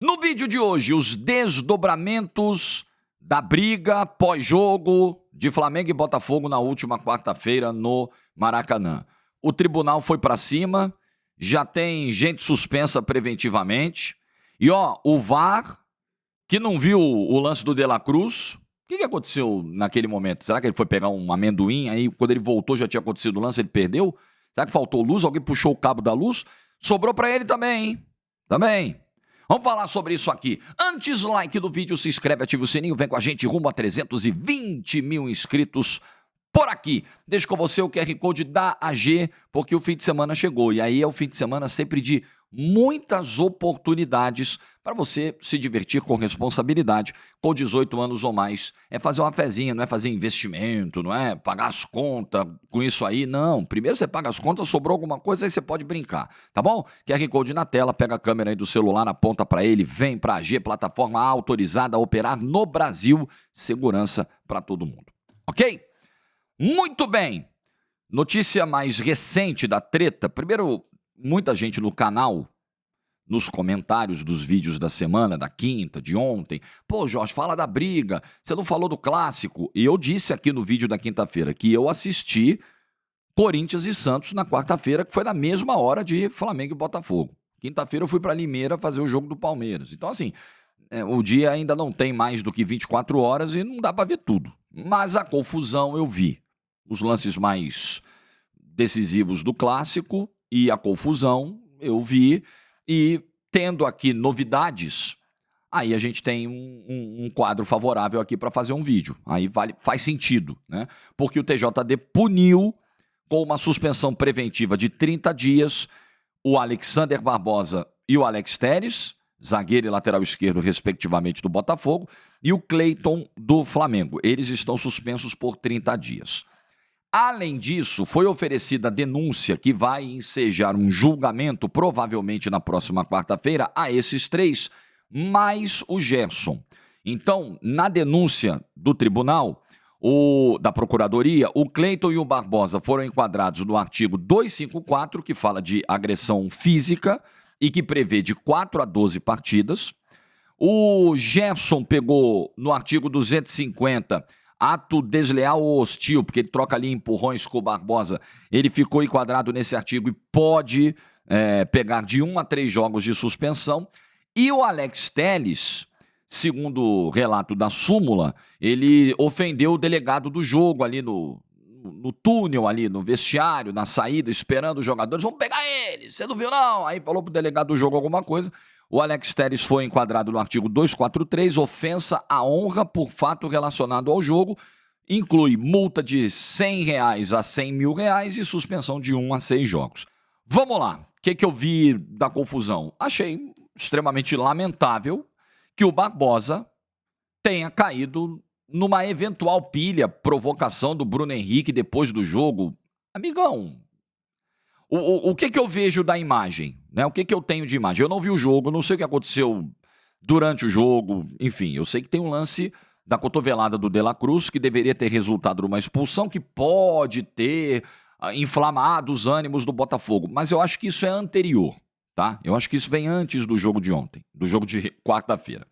No vídeo de hoje, os desdobramentos da briga pós-jogo de Flamengo e Botafogo na última quarta-feira no Maracanã. O tribunal foi para cima, já tem gente suspensa preventivamente. E o VAR, que não viu o lance do De La Cruz, o que aconteceu naquele momento? Será que ele foi pegar um amendoim, aí quando ele voltou já tinha acontecido o lance, ele perdeu? Será que faltou luz? Alguém puxou o cabo da luz? Sobrou para ele também, hein? Também. Vamos falar sobre isso aqui. Antes, like do vídeo, se inscreve, ativa o sininho, vem com a gente rumo a 320 mil inscritos por aqui. Deixo com você o QR Code da AG, porque o fim de semana chegou. E aí é o fim de semana sempre de muitas oportunidades para você se divertir com responsabilidade. Com 18 anos ou mais, é fazer uma fezinha, não é fazer investimento, não é pagar as contas com isso aí, não. Primeiro você paga as contas, sobrou alguma coisa, aí você pode brincar, tá bom? QR Code na tela, pega a câmera aí do celular, aponta para ele, vem para a AG, plataforma autorizada a operar no Brasil, segurança para todo mundo, ok? Muito bem, notícia mais recente da treta. Primeiro, muita gente no canal, nos comentários dos vídeos da semana, da quinta, de ontem, pô, Jorge, fala da briga, você não falou do clássico. E eu disse aqui no vídeo da quinta-feira que eu assisti Corinthians e Santos na quarta-feira, que foi na mesma hora de Flamengo e Botafogo. Quinta-feira eu fui para Limeira fazer o jogo do Palmeiras. Então, assim, o dia ainda não tem mais do que 24 horas e não dá para ver tudo. Mas a confusão eu vi. Os lances mais decisivos do clássico e a confusão eu vi. E tendo aqui novidades, aí a gente tem um quadro favorável aqui para fazer um vídeo. Aí faz sentido, né? Porque o TJD puniu com uma suspensão preventiva de 30 dias o Alexander Barbosa e o Alex Telles, zagueiro e lateral esquerdo, respectivamente, do Botafogo, e o Cleiton do Flamengo. Eles estão suspensos por 30 dias. Além disso, foi oferecida a denúncia que vai ensejar um julgamento, provavelmente na próxima quarta-feira, a esses três, mais o Gerson. Então, na denúncia do tribunal, da Procuradoria, o Cleiton e o Barbosa foram enquadrados no artigo 254, que fala de agressão física e que prevê de 4 a 12 partidas. O Gerson pegou no artigo 250, ato desleal ou hostil, porque ele troca ali empurrões com o Barbosa. Ele ficou enquadrado nesse artigo e pode pegar de 1 a 3 jogos de suspensão. E o Alex Telles, segundo o relato da súmula, ele ofendeu o delegado do jogo ali no túnel, ali no vestiário, na saída, esperando os jogadores. Vamos pegar ele, você não viu não? Aí falou pro delegado do jogo alguma coisa. O Alex Telles foi enquadrado no artigo 243, ofensa à honra por fato relacionado ao jogo, inclui multa de R$100 a R$100.000 e suspensão de 1 a 6 jogos. Vamos lá, o que eu vi da confusão? Achei extremamente lamentável que o Barbosa tenha caído numa eventual pilha, provocação do Bruno Henrique depois do jogo. Amigão, o que eu vejo da imagem? Né? O que eu tenho de imagem? Eu não vi o jogo, não sei o que aconteceu durante o jogo, enfim, eu sei que tem um lance da cotovelada do De La Cruz que deveria ter resultado numa expulsão que pode ter inflamado os ânimos do Botafogo, mas eu acho que isso é anterior, tá? Eu acho que isso vem antes do jogo de ontem, do jogo de quarta-feira.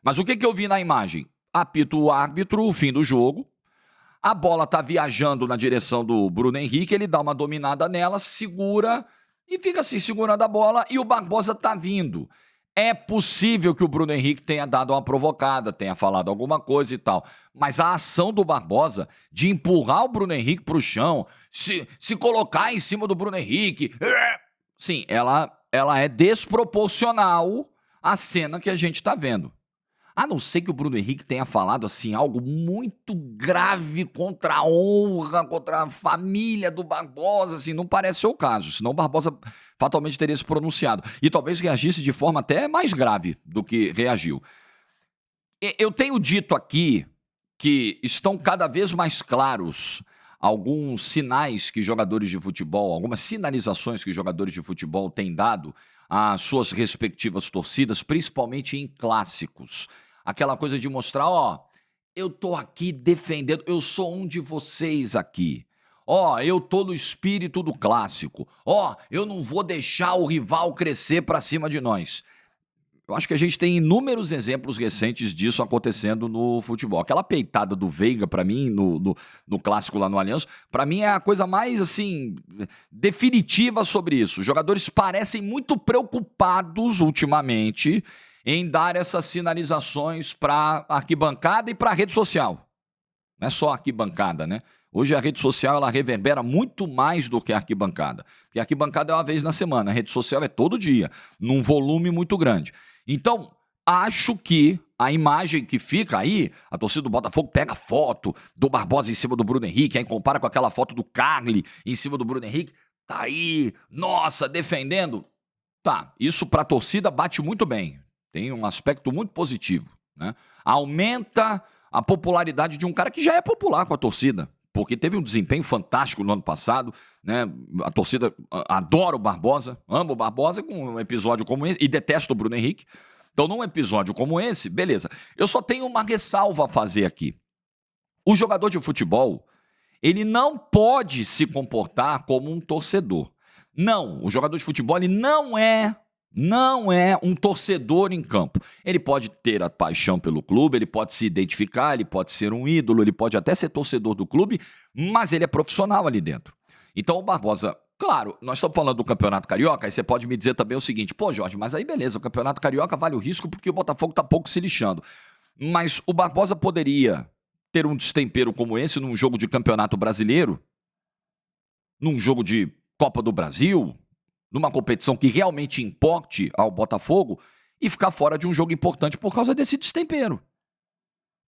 Mas o que eu vi na imagem? Apita o árbitro, o fim do jogo, a bola tá viajando na direção do Bruno Henrique, ele dá uma dominada nela, segura e fica assim segurando a bola e o Barbosa tá vindo. É possível que o Bruno Henrique tenha dado uma provocada, tenha falado alguma coisa e tal, mas a ação do Barbosa de empurrar o Bruno Henrique pro chão, se colocar em cima do Bruno Henrique, sim, ela é desproporcional à cena que a gente tá vendo. A não ser que o Bruno Henrique tenha falado assim algo muito grave contra a honra, contra a família do Barbosa, assim, não parece ser o caso, senão o Barbosa fatalmente teria se pronunciado e talvez reagisse de forma até mais grave do que reagiu. Eu tenho dito aqui que estão cada vez mais claros alguns sinais que jogadores de futebol, algumas sinalizações que jogadores de futebol têm dado às suas respectivas torcidas, principalmente em clássicos. Aquela coisa de mostrar, eu tô aqui defendendo, eu sou um de vocês aqui. Eu tô no espírito do clássico. Eu não vou deixar o rival crescer pra cima de nós. Eu acho que a gente tem inúmeros exemplos recentes disso acontecendo no futebol. Aquela peitada do Veiga, pra mim, no clássico lá no Allianz, pra mim é a coisa mais, assim, definitiva sobre isso. Os jogadores parecem muito preocupados ultimamente em dar essas sinalizações pra arquibancada e pra rede social. Não é só arquibancada, né? Hoje a rede social ela reverbera muito mais do que a arquibancada. Porque a arquibancada é uma vez na semana, a rede social é todo dia, num volume muito grande. Então, acho que a imagem que fica aí, a torcida do Botafogo pega a foto do Barbosa em cima do Bruno Henrique, aí compara com aquela foto do Carli em cima do Bruno Henrique, tá aí, nossa, defendendo. Tá, isso pra torcida bate muito bem. Tem um aspecto muito positivo, né? Aumenta a popularidade de um cara que já é popular com a torcida, porque teve um desempenho fantástico no ano passado, né? A torcida adora o Barbosa, ama o Barbosa com um episódio como esse, e detesta o Bruno Henrique. Então, num episódio como esse, beleza. Eu só tenho uma ressalva a fazer aqui. O jogador de futebol, ele não pode se comportar como um torcedor. Não, o jogador de futebol, ele não é um torcedor em campo. Ele pode ter a paixão pelo clube, ele pode se identificar, ele pode ser um ídolo, ele pode até ser torcedor do clube, mas ele é profissional ali dentro. Então o Barbosa, claro, nós estamos falando do Campeonato Carioca, aí você pode me dizer também o seguinte, pô Jorge, mas aí beleza, o Campeonato Carioca vale o risco porque o Botafogo está pouco se lixando. Mas o Barbosa poderia ter um destempero como esse num jogo de Campeonato Brasileiro, num jogo de Copa do Brasil, numa competição que realmente importe ao Botafogo e ficar fora de um jogo importante por causa desse destempero.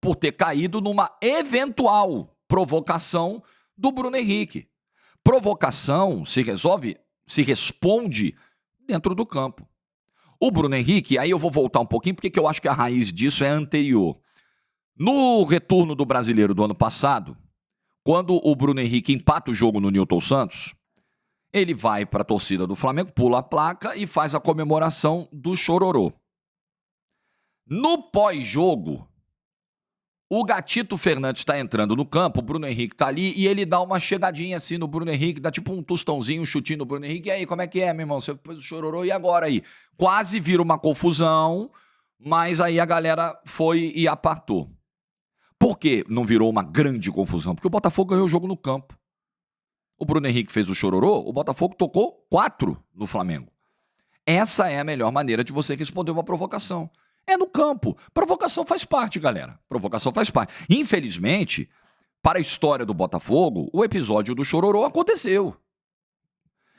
Por ter caído numa eventual provocação do Bruno Henrique. Provocação se responde dentro do campo. O Bruno Henrique, aí eu vou voltar um pouquinho, porque eu acho que a raiz disso é anterior. No retorno do Brasileiro do ano passado, quando o Bruno Henrique empata o jogo no Newton Santos, ele vai para a torcida do Flamengo, pula a placa e faz a comemoração do chororô. No pós-jogo, o Gatito Fernandes está entrando no campo, o Bruno Henrique está ali e ele dá uma chegadinha assim no Bruno Henrique, dá tipo um tostãozinho, um chutinho no Bruno Henrique. E aí, como é que é, meu irmão? Você fez o chororô e agora aí? Quase vira uma confusão, mas aí a galera foi e apartou. Por que não virou uma grande confusão? Porque o Botafogo ganhou o jogo no campo. O Bruno Henrique fez o chororô, o Botafogo tocou 4 no Flamengo. Essa é a melhor maneira de você responder uma provocação. É no campo. Provocação faz parte, galera. Provocação faz parte. Infelizmente, para a história do Botafogo, o episódio do chororô aconteceu.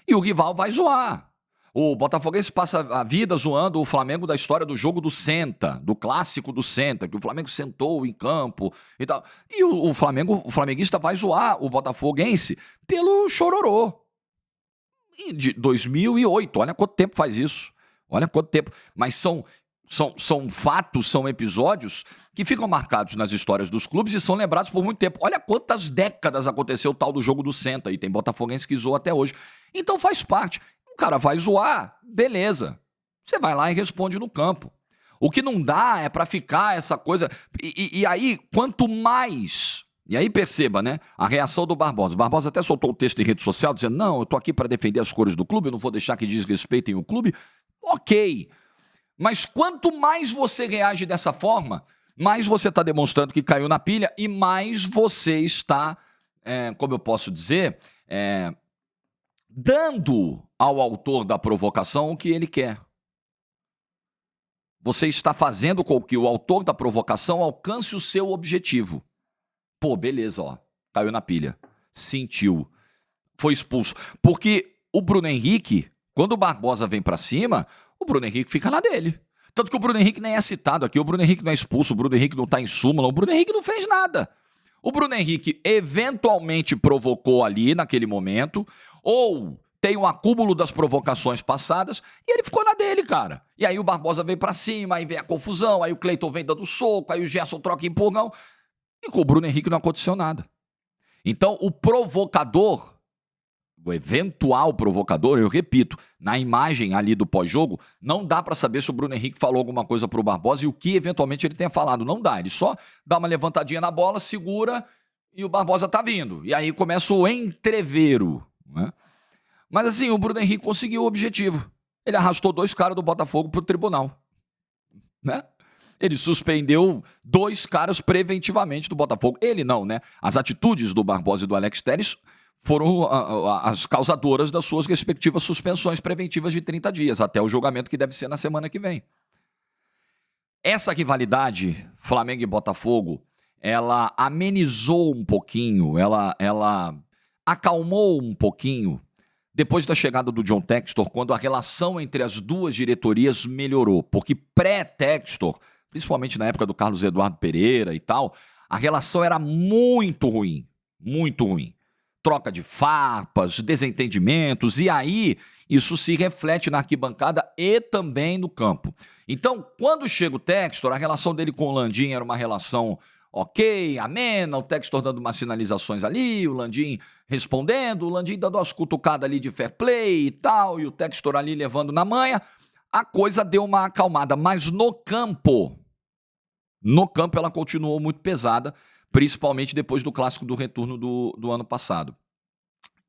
E o rival vai zoar. O Botafoguense passa a vida zoando o Flamengo da história do jogo do Senta, do clássico do Senta, que o Flamengo sentou em campo e tal. E o flamenguista vai zoar o botafoguense pelo chororô. E de 2008, olha quanto tempo faz isso. Olha quanto tempo. Mas são fatos, são episódios que ficam marcados nas histórias dos clubes e são lembrados por muito tempo. Olha quantas décadas aconteceu o tal do jogo do Senta e tem botafoguense que zoa até hoje. Então faz parte. O cara vai zoar, beleza. Você vai lá e responde no campo. O que não dá é pra ficar essa coisa... E aí, quanto mais... E aí perceba, né? A reação do Barbosa. O Barbosa até soltou um texto em rede social dizendo, não, eu tô aqui pra defender as cores do clube, eu não vou deixar que desrespeitem o clube. Ok. Mas quanto mais você reage dessa forma, mais você tá demonstrando que caiu na pilha e mais você está, como eu posso dizer... dando ao autor da provocação o que ele quer. Você está fazendo com que o autor da provocação alcance o seu objetivo. Pô, beleza, ó. Caiu na pilha. Sentiu. Foi expulso. Porque o Bruno Henrique, quando o Barbosa vem pra cima, o Bruno Henrique fica na dele. Tanto que o Bruno Henrique nem é citado aqui. O Bruno Henrique não é expulso, o Bruno Henrique não tá em súmula, o Bruno Henrique não fez nada. O Bruno Henrique eventualmente provocou ali, naquele momento, ou... tem um acúmulo das provocações passadas e ele ficou na dele, cara. E aí o Barbosa vem pra cima, aí vem a confusão, aí o Cleiton vem dando soco, aí o Gerson troca empurrão. E com o Bruno Henrique não aconteceu nada. Então o provocador, o eventual provocador, eu repito, na imagem ali do pós-jogo, não dá pra saber se o Bruno Henrique falou alguma coisa pro Barbosa e o que eventualmente ele tenha falado. Não dá, ele só dá uma levantadinha na bola, segura e o Barbosa tá vindo. E aí começa o entrevero, né? Mas assim, o Bruno Henrique conseguiu o objetivo. Ele arrastou 2 caras do Botafogo pro tribunal. né? Ele suspendeu 2 caras preventivamente do Botafogo. Ele não, né? As atitudes do Barbosa e do Alex Telles foram as causadoras das suas respectivas suspensões preventivas de 30 dias, até o julgamento que deve ser na semana que vem. Essa rivalidade, Flamengo e Botafogo, ela amenizou um pouquinho, ela acalmou um pouquinho depois da chegada do John Textor, quando a relação entre as duas diretorias melhorou. Porque pré-Textor, principalmente na época do Carlos Eduardo Pereira e tal, a relação era muito ruim, muito ruim. Troca de farpas, desentendimentos, e aí isso se reflete na arquibancada e também no campo. Então, quando chega o Textor, a relação dele com o Landim era uma relação ok, amena, o Textor dando umas sinalizações ali, o Landim respondendo, o Landim dando umas cutucadas ali de fair play e tal, e o Textor ali levando na manha, a coisa deu uma acalmada, mas no campo ela continuou muito pesada, principalmente depois do clássico do retorno do ano passado.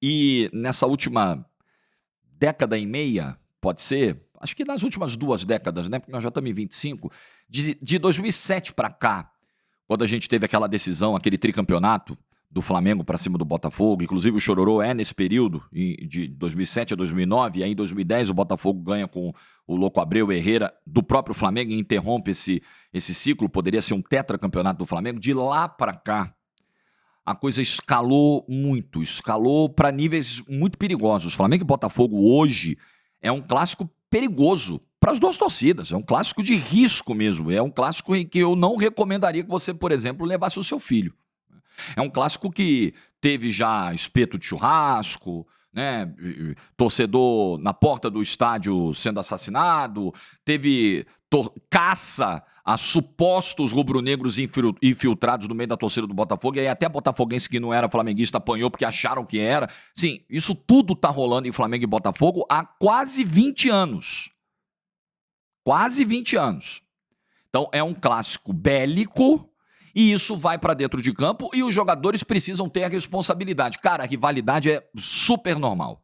E nessa última década e meia, pode ser, acho que nas últimas 2 décadas, né, porque nós já estamos em 25, de 2007 para cá, quando a gente teve aquela decisão, aquele tricampeonato do Flamengo para cima do Botafogo, inclusive o chororô nesse período, de 2007 a 2009, e aí em 2010 o Botafogo ganha com o Louco Abreu Herrera do próprio Flamengo e interrompe esse ciclo, poderia ser um tetracampeonato do Flamengo. De lá para cá, a coisa escalou para níveis muito perigosos. Flamengo e Botafogo hoje é um clássico perigoso para as 2 torcidas, é um clássico de risco mesmo, é um clássico em que eu não recomendaria que você, por exemplo, levasse o seu filho. É um clássico que teve já espeto de churrasco, né? Torcedor na porta do estádio sendo assassinado, teve caça a supostos rubro-negros infiltrados no meio da torcida do Botafogo, e aí até botafoguense que não era flamenguista apanhou porque acharam que era. Sim, isso tudo tá rolando em Flamengo e Botafogo há quase 20 anos. Quase 20 anos. Então é um clássico bélico, e isso vai para dentro de campo, e os jogadores precisam ter a responsabilidade. Cara, a rivalidade é super normal.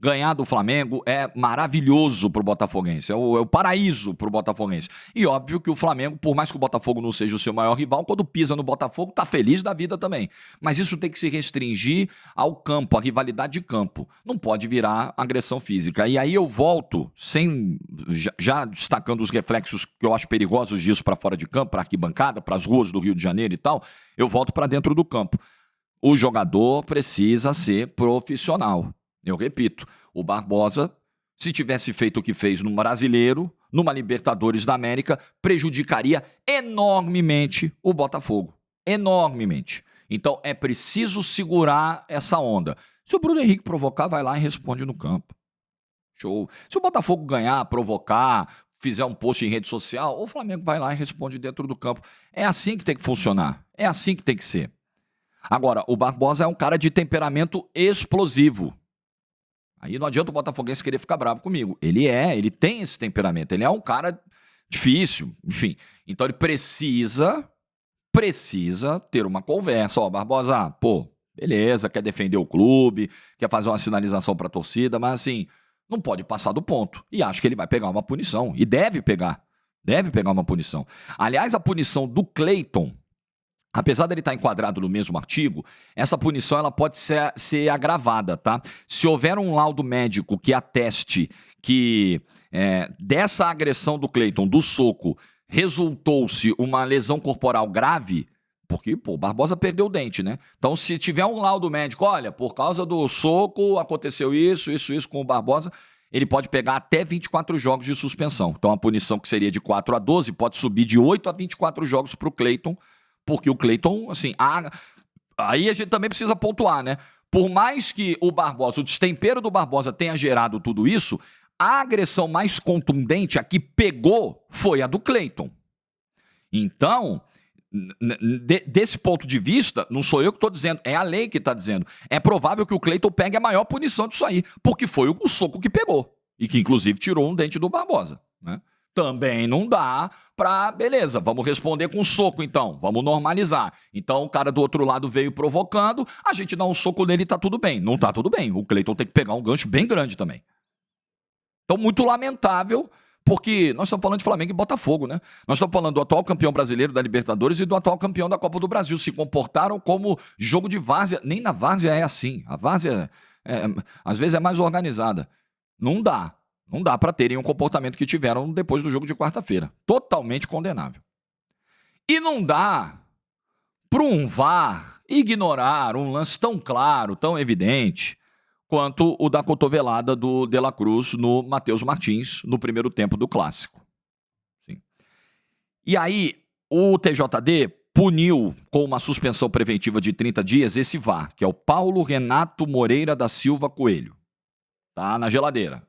Ganhar do Flamengo é maravilhoso pro botafoguense, é o paraíso pro botafoguense. E óbvio que o Flamengo, por mais que o Botafogo não seja o seu maior rival, quando pisa no Botafogo, tá feliz da vida também. Mas isso tem que se restringir ao campo, à rivalidade de campo. Não pode virar agressão física. E aí eu volto, já destacando os reflexos que eu acho perigosos disso para fora de campo, para arquibancada, para as ruas do Rio de Janeiro e tal, eu volto para dentro do campo. O jogador precisa ser profissional. Eu repito, o Barbosa, se tivesse feito o que fez no Brasileiro, numa Libertadores da América, prejudicaria enormemente o Botafogo. Enormemente. Então é preciso segurar essa onda. Se o Bruno Henrique provocar, vai lá e responde no campo. Show. Se o Botafogo ganhar, provocar, fizer um post em rede social, o Flamengo vai lá e responde dentro do campo. É assim que tem que funcionar. É assim que tem que ser. Agora, o Barbosa é um cara de temperamento explosivo. Aí não adianta o botafoguense querer ficar bravo comigo. Ele tem esse temperamento, ele é um cara difícil, enfim. Então ele precisa ter uma conversa. Ó, Barbosa, pô, beleza, quer defender o clube, quer fazer uma sinalização pra torcida, mas assim, não pode passar do ponto. E acho que ele vai pegar uma punição, e deve pegar uma punição. Aliás, a punição do Cleiton, apesar dele estar enquadrado no mesmo artigo, essa punição ela pode ser agravada, tá? Se houver um laudo médico que ateste que dessa agressão do Cleiton, do soco, resultou-se uma lesão corporal grave, porque, o Barbosa perdeu o dente, né? Então, se tiver um laudo médico, olha, por causa do soco aconteceu isso com o Barbosa, ele pode pegar até 24 jogos de suspensão. Então, a punição que seria de 4 a 12 pode subir de 8 a 24 jogos para o Cleiton, porque o Cleiton, assim, aí a gente também precisa pontuar, né? Por mais que o destempero do Barbosa tenha gerado tudo isso, a agressão mais contundente, a que pegou, foi a do Cleiton. Então, desse ponto de vista, não sou eu que estou dizendo, é a lei que está dizendo. É provável que o Cleiton pegue a maior punição disso aí, porque foi o soco que pegou, e que inclusive tirou um dente do Barbosa, né? Também não dá pra, beleza, vamos responder com soco então, vamos normalizar. Então o cara do outro lado veio provocando, a gente dá um soco nele e tá tudo bem. Não tá tudo bem, o Cleiton tem que pegar um gancho bem grande também. Então muito lamentável, Porque nós estamos falando de Flamengo e Botafogo, né? Nós estamos falando do atual campeão brasileiro da Libertadores e do atual campeão da Copa do Brasil. Se comportaram como jogo de várzea. Nem na várzea é assim. A várzea, às vezes, é mais organizada. Não dá. Não dá para terem um comportamento que tiveram depois do jogo de quarta-feira. Totalmente condenável. E não dá para um VAR ignorar um lance tão claro, tão evidente, quanto o da cotovelada do De La Cruz no Matheus Martins, no primeiro tempo do Clássico. Sim. E aí, o TJD puniu com uma suspensão preventiva de 30 dias esse VAR, que é o Paulo Renato Moreira da Silva Coelho. Tá na geladeira.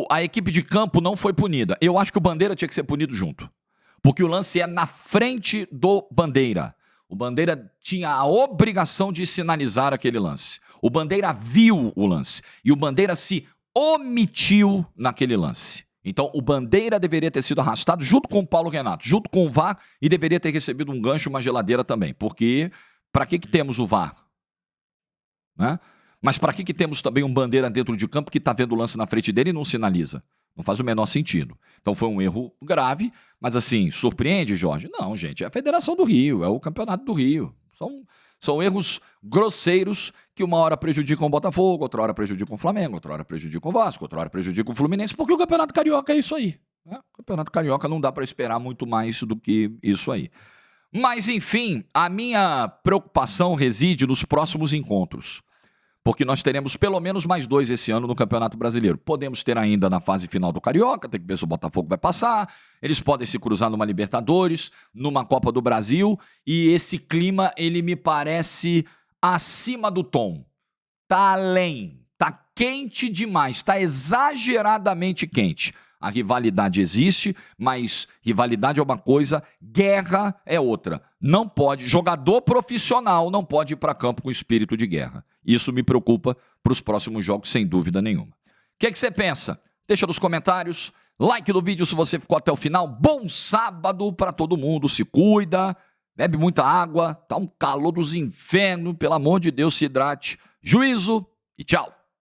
A equipe de campo não foi punida. Eu acho que o Bandeira tinha que ser punido junto. Porque o lance é na frente do Bandeira. O Bandeira tinha a obrigação de sinalizar aquele lance. O Bandeira viu o lance. E o Bandeira se omitiu naquele lance. Então, o Bandeira deveria ter sido arrastado junto com o Paulo Renato, junto com o VAR, e deveria ter recebido um gancho, uma geladeira também. Porque, para que temos o VAR? Né? Mas para que temos também um Bandeira dentro de campo que está vendo o lance na frente dele e não sinaliza? Não faz o menor sentido. Então foi um erro grave, mas assim, surpreende, Jorge? Não, gente, é a Federação do Rio, é o Campeonato do Rio. São erros grosseiros que uma hora prejudicam o Botafogo, outra hora prejudicam o Flamengo, outra hora prejudicam o Vasco, outra hora prejudicam o Fluminense, porque o Campeonato Carioca é isso aí. Né? O Campeonato Carioca não dá para esperar muito mais do que isso aí. Mas, enfim, a minha preocupação reside nos próximos encontros. Porque nós teremos pelo menos mais 2 esse ano no Campeonato Brasileiro. Podemos ter ainda na fase final do Carioca, tem que ver se o Botafogo vai passar. Eles podem se cruzar numa Libertadores, numa Copa do Brasil. E esse clima, ele me parece acima do tom. Tá além, tá quente demais, tá exageradamente quente. A rivalidade existe, mas rivalidade é uma coisa, guerra é outra. Não pode, jogador profissional não pode ir para campo com espírito de guerra. Isso me preocupa para os próximos jogos, sem dúvida nenhuma. O que você pensa? Deixa nos comentários, like no vídeo se você ficou até o final. Bom sábado para todo mundo, se cuida, bebe muita água, tá um calor dos infernos, pelo amor de Deus, se hidrate. Juízo e tchau.